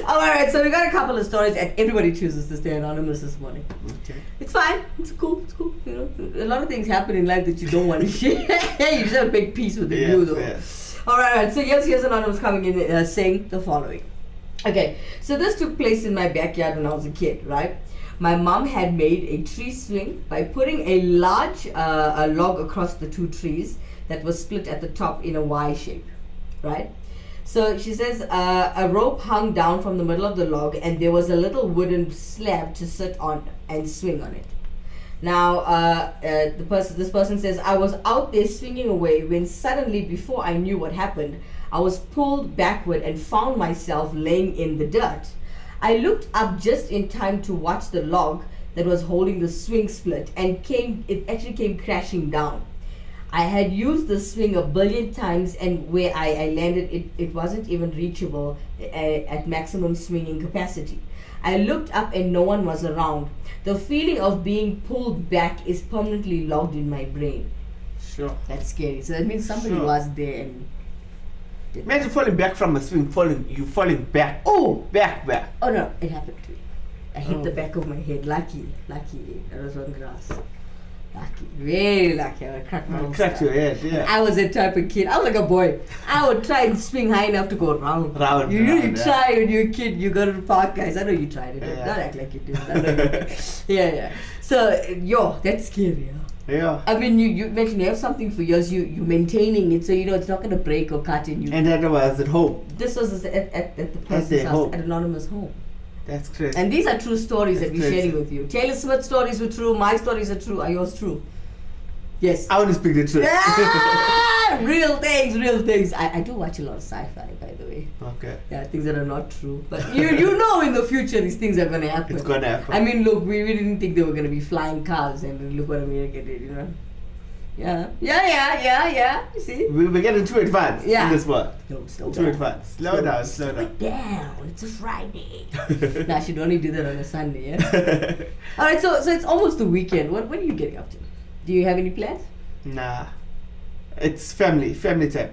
Alright, so we got a couple of stories and everybody chooses to stay anonymous this morning. Okay. It's fine. It's cool. You know, a lot of things happen in life that you don't want to share. You just have a big piece with the glue, though. Yes. All right. So here's anonymous coming in saying the following. Okay. So this took place in my backyard when I was a kid, right? My mom had made a tree swing by putting a large a log across the two trees that was split at the top in a Y shape, right? So she says a rope hung down from the middle of the log and there was a little wooden slab to sit on and swing on it. Now, this person says, I was out there swinging away when suddenly, before I knew what happened, I was pulled backward and found myself laying in the dirt. I looked up just in time to watch the log that was holding the swing split and it actually came crashing down. I had used the swing a billion times and where I landed, it wasn't even reachable at maximum swinging capacity. I looked up and no one was around. The feeling of being pulled back is permanently logged in my brain. Sure. That's scary. So that means somebody was there and... Imagine falling back from a swing, falling back. Oh! Back. Oh no, it happened to me. I hit the back of my head. Lucky. That was on grass. Lucky, very lucky. I cracked my Cracked your head, yeah. I was that type of kid. I was like a boy. I would try and swing high enough to go round. You try when you're a kid. You go to the park, guys. I know you tried it. Yeah. Don't act like you did. I know you did. Yeah. So, that's scary. Yeah. I mean, you mentioned you have something for yours. You maintaining it, so you know it's not gonna break or cut in you. And that was at home. This was at the person's house, at anonymous home. That's crazy. And these are true stories that we're crazy. sharing with you. Taylor Swift's stories were true. My stories are true. Are yours true? Yes. I want to speak the truth. Real things. I do watch a lot of sci-fi, by the way. Okay. Yeah, things that are not true. But you know in the future these things are going to happen. It's going to happen. I mean, look, we didn't think they were going to be flying cars, and look what America did, you know? Yeah. You see? We're getting too advanced in this world. No, slow Too down. advanced. Slow down. Slow down. It's a Friday. Nah, she'd only do that on a Sunday, yeah? Alright, so it's almost the weekend. What are you getting up to? Do you have any plans? Nah. It's family time.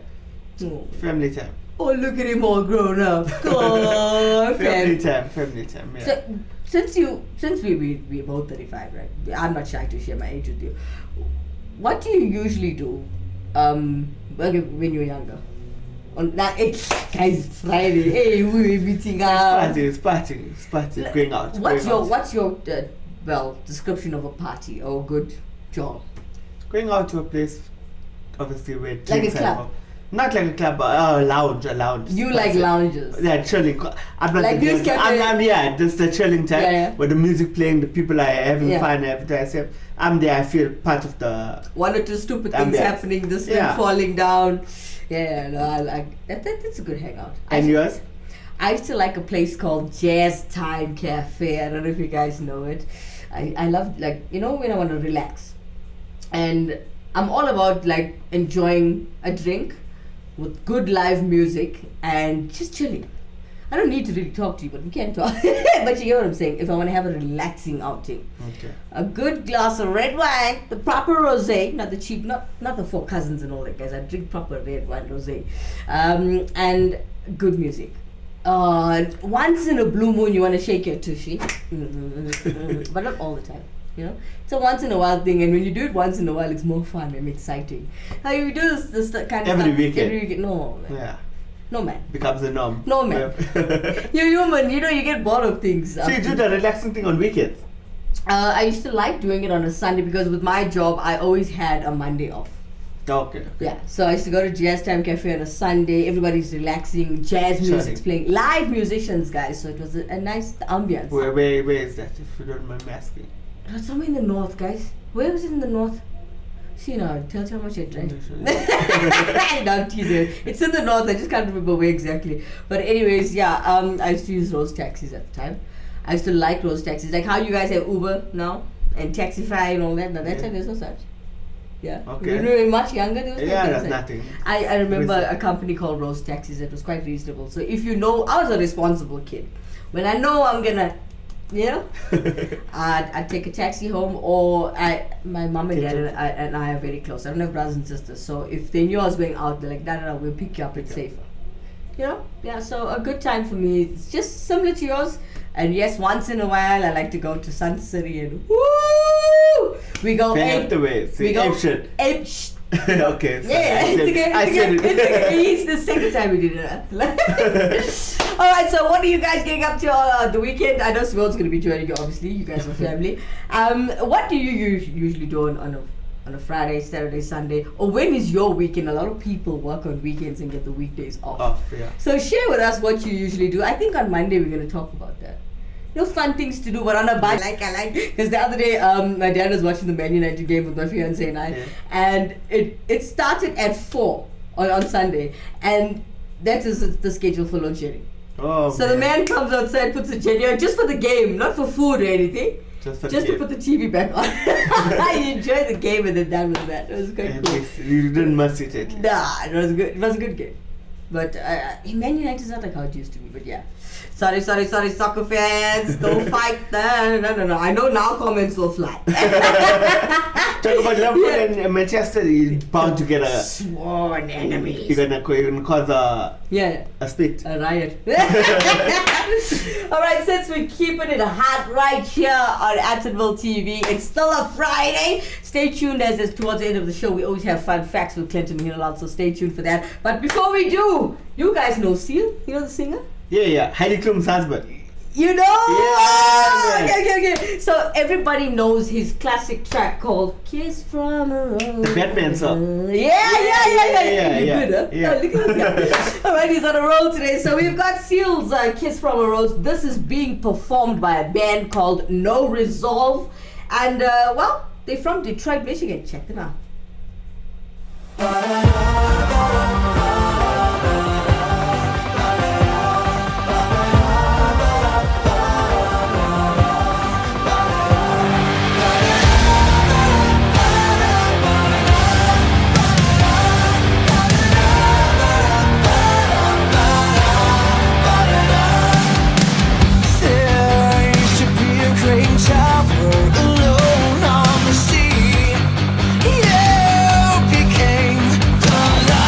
Oh. Family time. Oh, look at him all grown up. God, family time, yeah. So, since we're both 35, right? I'm not shy to share my age with you. What do you usually do when you're younger? Guys, it's Friday. Hey, we're meeting up. It's party. Going out. What's your description of a party or a good job? Going out to a place, obviously, where Like a drinks club? are- Not like a club, but a lounge. You like lounges? Yeah, chilling. I'm not Like the this girls. cafe? Just the chilling time. Yeah. Where the music playing, the people are having Yeah. fun, everything. I'm there. I feel part of the. One or two stupid things Ambience. happening, the swing falling down. Yeah, no, I like that. That's a good hangout. And yours? I used to like a place called Jazz Time Cafe. I don't know if you guys know it. I love, like, you know, when I want to relax. And I'm all about, like, enjoying a drink with good live music and just chilling. I don't need to really talk to you, but we can talk. But you hear what I'm saying. If I want to have a relaxing outing. Okay. A good glass of red wine, the proper rosé, not the cheap, not the Four Cousins and all that, guys. I drink proper red wine rosé, and good music. Once in a blue moon, you want to shake your tushy, but not all the time. You know, it's a once in a while thing, and when you do it once in a while, it's more fun and exciting. How you do this kind of Every stuff weekend. every weekend? No, man. Yeah. No, man. Becomes the norm. No, man. You're human. You know, you get bored of things. So you do the relaxing thing on weekends? I used to like doing it on a Sunday because with my job, I always had a Monday off. Okay. Yeah, so I used to go to Jazz Time Cafe on a Sunday. Everybody's relaxing, jazz music's playing, live musicians, guys. So it was a nice ambience. Where is that, if you don't mind me asking? It was somewhere in the north, guys. Where was it in the north? See now, tell you how much I drank. No, teaser. It's in the north. I just can't remember where exactly. But anyways, yeah. I used to use Rose taxis at the time. I used to like Rose taxis, like how you guys have Uber now and Taxify and all that. Now that time there's no such. Yeah. Okay. When we were much younger, there was there's nothing. I remember a company called Rose Taxis that was quite reasonable. So if you know, I was a responsible kid. When I know I'm gonna, you know, I'd take a taxi home, or my mom and dad and I are very close. I don't have brothers and sisters, so if they knew I was going out, they're like, no, we'll pick you up. It's safer. You know? Yeah. So a good time for me. It's just similar to yours. And yes, once in a while, I like to go to Sun City and woo! We go ape. We go ape. Okay. So Yeah, it's the second time we did it. All right. So what are you guys getting up to the weekend? I know Simone's going to be joining you. Obviously, you guys are family. What do you usually do on a Friday, Saturday, Sunday, or when is your weekend? A lot of people work on weekends and get the weekdays off. Yeah. So share with us what you usually do. I think on Monday we're going to talk about that. You know, fun things to do, but on a bike. I like, because the other day, my dad was watching the Man United game with my fiance and I, and it started at 4 on Sunday, and that is the schedule for load shedding. Oh, so the man comes outside, puts a generator just for the game, not for food or anything. Just to put the TV back on. I enjoyed the game and then done with that. It was quite cool. You didn't miss it. Nah, it was good. It was a good game. But Man United is not like how it used to be. But yeah. Sorry, soccer fans. Don't fight that. No. I know now comments will fly. Talk about Liverpool and Manchester. You're bound to get a sworn enemies. You're gonna cause a split. A riot. Alright, since we're keeping it hot right here on Attenville TV, it's still a Friday. Stay tuned as it's towards the end of the show. We always have fun facts with Clinton and Hiralall, so stay tuned for that. But before we do, you guys know Seal? You know the singer? Yeah. Heidi Klum's husband. You know? Yeah. Okay. So everybody knows his classic track called Kiss from a Rose. The Batman song. Yeah. You're good, huh? Yeah. Oh, look at this guy. Alright, he's on a roll today. So we've got Seal's Kiss from a Rose. This is being performed by a band called No Resolve. And, well, they're from Detroit, Michigan. Check them out. Alone on the sea, you became the light.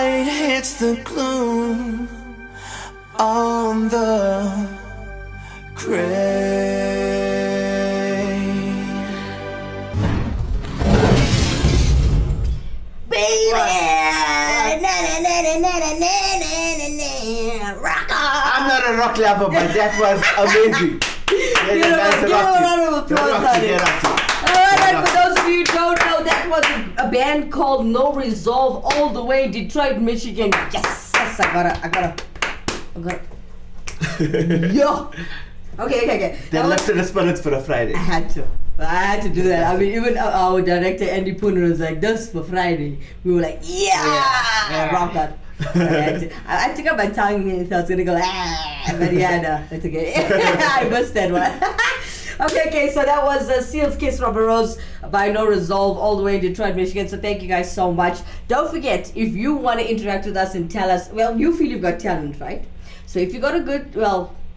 night hits the gloom on the grave. Baby, rock on. I'm not a rock lover, but that was amazing. Give a round of applause, honey. Alright, for those of you who don't know, that was a band called No Resolve, all the way Detroit, Michigan. Yes, I got it. Yo. Okay. They left the spirits for a Friday. I had to do that. I mean, even our director Andy Pooner was like, "This for Friday." We were like, "Yeah, rock that." I took out my tongue and I was gonna go, but yeah, no, it's okay. I missed that one. Okay, so that was Seal's Kiss Rubber Rose by No Resolve, all the way in Detroit, Michigan. So thank you guys so much. Don't forget, if you want to interact with us and tell us, well, you feel you've got talent, right? So if you got a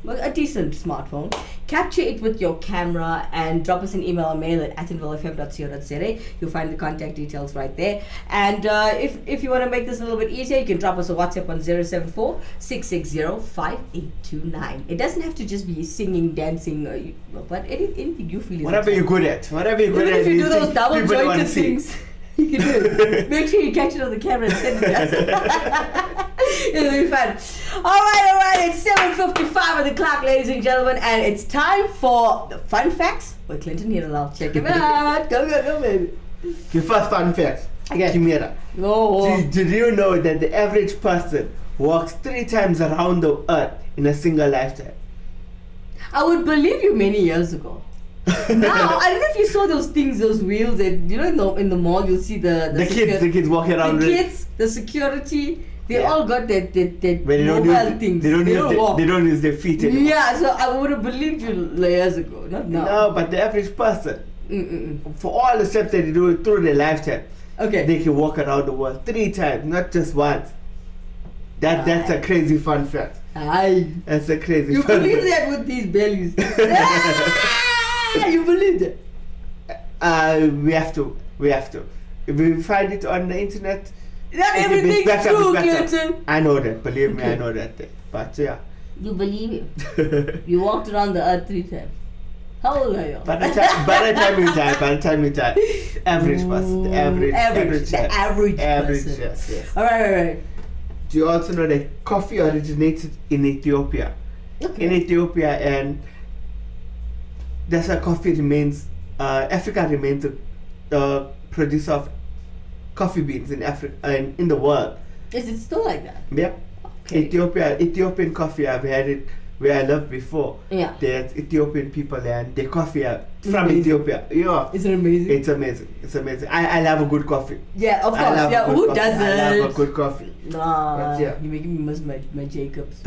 a decent smartphone, capture it with your camera and drop us an email or mail at attenvillefm.co.za. You'll find the contact details right there. And if you want to make this a little bit easier, you can drop us a WhatsApp on 074-660-5829. It doesn't have to just be singing, dancing, but anything you feel is whatever you're good at. Even if you do those double jointed things, you can do it. Make sure you catch it on the camera and send it to us. It'll be fun. Alright, it's 7:55 on the clock, ladies and gentlemen, and it's time for the fun facts with Clinton Hiralall. Check him out. Go, baby. Your first fun fact. Okay. Kimera. Oh. Did you know that the average person walks 3 times around the earth in a single lifetime? I would believe you many years ago. Now, I don't know if you saw those things, those wheels that, you know, in the mall, you'll see the kids walking around. The kids, the security, they all got that when mobile things. They don't use their feet anymore. Yeah, so I would have believed you years ago, not now. No, but the average person, for all the steps that they do through their lifetime, they can walk around the world 3 times, not just once. That's a crazy fun fact. That's a crazy you fun believe fact. that with these bellies? You believe that? We have to. If we find it on the internet, not everything's true, Clinton. I know that. Believe me, I know that. But yeah. You believe it? You walked around the earth 3 times. How old are you? By the time you die, average person, the average person. Yes. All right. Do you also know that coffee originated in Ethiopia? Okay. In Ethiopia, and that's why coffee remains. Africa remains the producer of coffee beans in Africa and in the world. Is it still like that? Yeah. Okay. Ethiopian coffee, I've had it where I lived before. Yeah. There's Ethiopian people there and they coffee are from Ethiopia. Yeah. Is it amazing? It's amazing. I love a good coffee. Yeah, of course. Yeah, who doesn't? I love a good coffee. Nah, you're making me miss my Jacobs.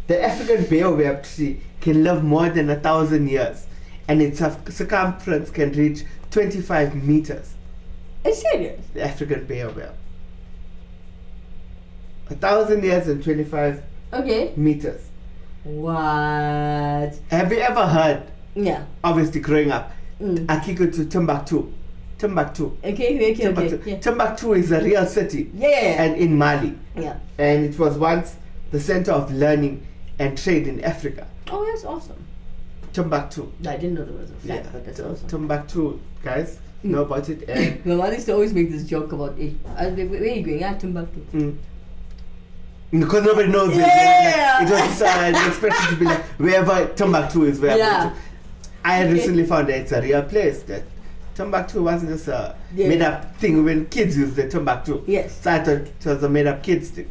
The African baobab tree can live more than 1,000 years, and its circumference can reach 25 meters. Are you serious? The African baobab. 1,000 years and 25 meters. What? Have you ever heard? Yeah. Obviously, growing up, Akiko to Timbuktu. Okay. Timbuktu is a real city. Yeah. And in Mali. Yeah. And it was once the center of learning and trade in Africa. Oh, that's awesome. Timbuktu. I didn't know there was a fact, but that's awesome. Timbuktu, guys, know about it. And my mother used to always make this joke about it. Where are you going? Timbuktu. Because nobody knows it. It was an expression to be like, wherever Timbuktu is, wherever. I recently found that it's a real place. That Timbuktu wasn't just a made-up thing when kids use the Timbuktu. Yes. So I thought it was a made-up kids thing.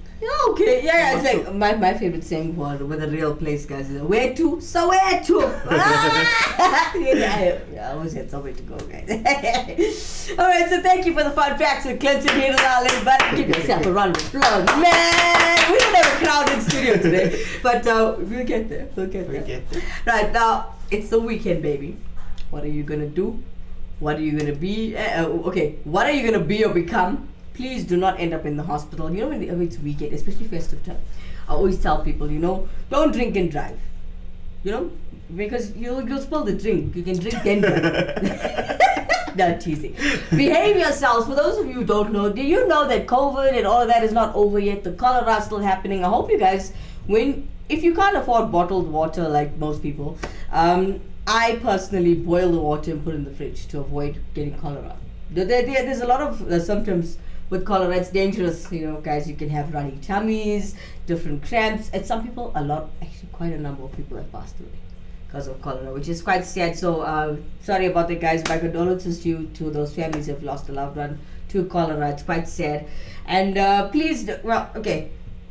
Okay, yeah, it's like my favorite saying with a real place, guys, is where to? So where to? I always had somewhere to go, guys. Alright, so thank you for the fun facts with Clinton Heeralal, everybody. Give yourself a round of applause. Man, we don't have a crowded studio today, but we'll get there. Right, now, it's the weekend, baby. What are you gonna do? What are you gonna be? What are you gonna be or become? Please do not end up in the hospital. You know, when it's weekend, especially festive time, I always tell people, don't drink and drive. Because you'll spill the drink. You can drink then drive. Not teasing. Behave yourselves. For those of you who don't know, do you know that COVID and all of that is not over yet? The cholera is still happening. I hope you guys, if you can't afford bottled water like most people, I personally boil the water and put it in the fridge to avoid getting cholera. There's a lot of symptoms with cholera. It's dangerous, guys. You can have runny tummies, different cramps, and some people, actually quite a number of people have passed away because of cholera, which is quite sad. So sorry about that, guys. My condolences to those families who have lost a loved one to cholera. It's quite sad. And please,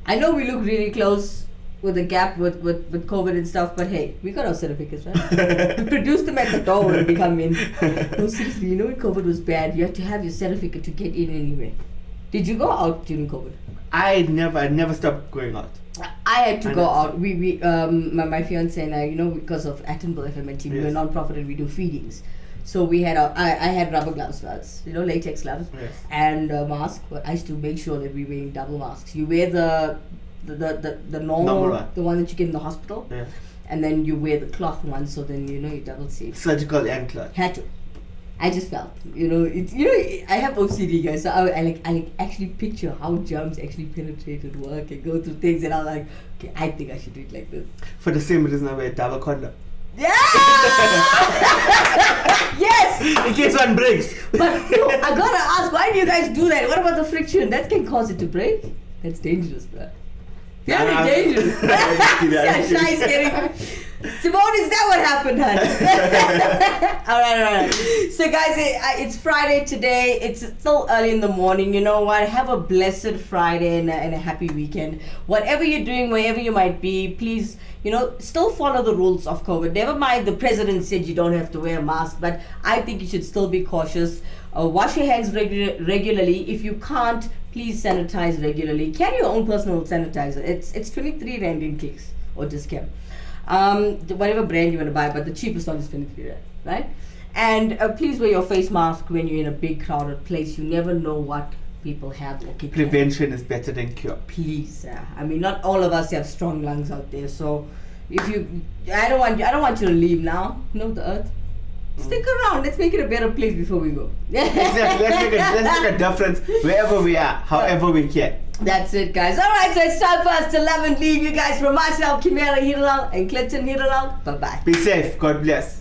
I know we look really close with the gap with COVID and stuff, but hey, we got our certificates, right? We produced them at the door when we come in. No, seriously, when COVID was bad, you had to have your certificate to get in anyway. Did you go out during COVID? I never stopped going out. I had to go out. My fiance and I, because of Attenborough FM and TV, we're non-profit and we do feedings. So we had I had rubber gloves, latex gloves, and a mask. But I used to make sure that we were wearing double masks. You wear the normal one. The one that you get in the hospital, and then you wear the cloth one, so then you're double safe. Surgical and cloth. Had to. I just felt, I have OCD, guys, so I actually picture how germs actually penetrate and work and go through things, and I'm like, okay, I think I should do it like this. For the same reason I wear double condom. Yeah! Yes! In case one breaks. But I gotta ask, why do you guys do that? What about the friction? That can cause it to break. That's dangerous, bro. Very dangerous. Shy is getting... Simone, is that what happened, honey? all right. So, guys, it's Friday today. It's still early in the morning. You know what? Have a blessed Friday and a happy weekend. Whatever you're doing, wherever you might be, please, still follow the rules of COVID. Never mind, the president said you don't have to wear a mask, but I think you should still be cautious. Wash your hands regularly. If you can't, please sanitize regularly. Carry your own personal sanitizer. It's 23 Rand in case or discount. Whatever brand you want to buy, but the cheapest one is 23 Rand, right? And please wear your face mask when you're in a big crowded place. You never know what people have. Prevention is better than cure. Please, not all of us have strong lungs out there. So I don't want you to leave now. The earth. Stick around. Let's make it a better place before we go. Exactly. Let's make a difference wherever we are, however we can. That's it, guys. All right, so it's time for us to love and leave you guys. From myself, Kimera Hiralall, and Clinton Hiralall. Bye-bye. Be safe. God bless.